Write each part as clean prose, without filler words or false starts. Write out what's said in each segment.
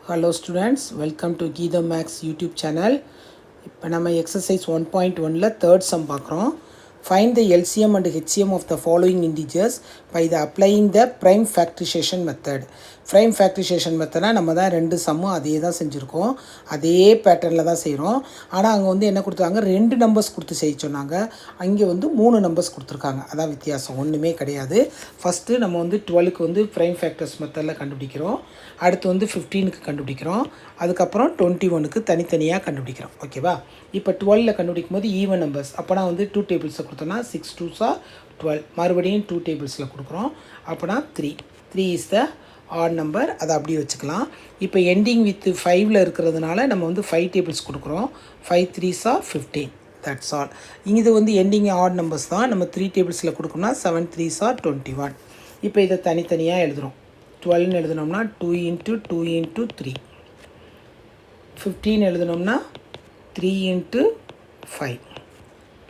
Hello students, welcome to Geetha Max YouTube channel. இப்போ நம்ம exercise 1.1ல third sum பார்க்குறோம். Find the LCM and HCM of the following integers by the applying the prime factorization method. Prime factorization method நம்ம தான் ரெண்டு சம்மும் அதே தான் செஞ்சுருக்கோம், அதே பேட்டர்னில் தான் செய்கிறோம். ஆனால் அங்கே வந்து என்ன கொடுத்தாங்க, ரெண்டு நம்பர்ஸ் கொடுத்து செய்ய சொன்னாங்க, அங்கே வந்து 3 நம்பர்ஸ் கொடுத்துருக்காங்க. அதான் வித்தியாசம், ஒன்றுமே கிடையாது. ஃபஸ்ட்டு நம்ம வந்து 12க்கு வந்து ப்ரைம் ஃபேக்டர்ஸ் மெத்தடில் கண்டுபிடிக்கிறோம், அடுத்து வந்து 15க்கு கண்டுபிடிக்கிறோம், அதுக்கப்புறம் 21க்கு தனித்தனியாக கண்டுபிடிக்கிறோம். ஓகேவா? இப்போ 12ல் கண்டுபிடிக்கும் போது ஈவன் நம்பர்ஸ், அப்போனா வந்து 2 டேபிள்ஸில் கொடுத்தோன்னா 6 2s are 12, மறுபடியும் 2 டேபிள்ஸில் கொடுக்குறோம், அப்போனா 3 இஸ் த ஆட் நம்பர், அதை அப்படியே வச்சுக்கலாம். இப்போ எண்டிங் வித் 5ல் இருக்கிறதுனால நம்ம வந்து 5 டேபிள்ஸ் கொடுக்குறோம், 5 3s are 15, தட்ஸ் ஆல். இது வந்து எண்டிங் ஆட் நம்பர்ஸ் தான், நம்ம 3 டேபிள்ஸில் கொடுக்கணும்னா 7 3s are 21. இப்போ இதை தனித்தனியாக எழுதுகிறோம். 12 எழுதுனோம்னா 2 into 2 into 3, 15 எழுதுனோம்னா 3 into 5,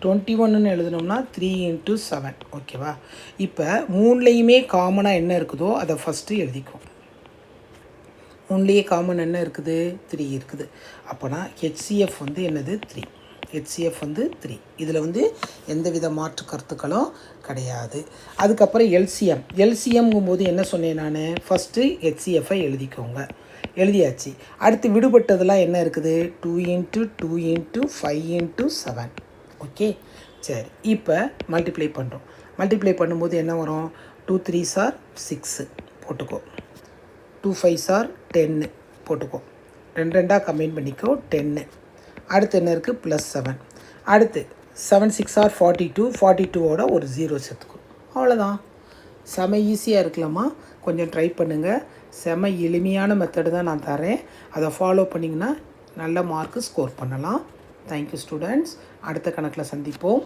21ன்னு எழுதுனோம்னா 3 into 7. ஓகேவா? இப்போ மூணுலேயுமே காமனாக என்ன இருக்குதோ அதை ஃபஸ்ட்டு எழுதிக்குவோம். மூணுலேயே காமன் என்ன இருக்குது, 3 இருக்குது. அப்போனா HCF வந்து என்னது, 3. HCF வந்து 3. இதில் வந்து எந்தவித மாற்று கருத்துக்களும் கிடையாது. அதுக்கப்புறம் எல்சிஎம்ங்கும்போது என்ன சொன்னேன் நான், ஃபஸ்ட்டு HCFஐ எழுதிக்கோங்க, எழுதியாச்சு. அடுத்து விடுபட்டதெல்லாம் என்ன இருக்குது, 2 into 2 into 5 into 7. ஓகே, சரி. இப்போ மல்டிப்ளை பண்ணுறோம். மல்டிப்ளை பண்ணும்போது என்ன வரும், 2 3s are 6 போட்டுக்கோ, 2 5s are 10 போட்டுக்கோ, ரெண்டாக கம்பைன் பண்ணிக்கோ 10. அடுத்து என்ன இருக்குது, +7. அடுத்து 7 6 are 42, 42ஓட ஒரு 0 சேர்த்துக்கோ, அவ்வளோதான். செம ஈஸியாக இருக்கலாமா? கொஞ்சம் ட்ரை பண்ணுங்கள். செம எளிமையான மெத்தடு தான் நான் தரேன், அதை ஃபாலோ பண்ணிங்கன்னா நல்ல மார்க்கு ஸ்கோர் பண்ணலாம். Thank you students. அடுத்த கணக்கில் சந்திப்போம்.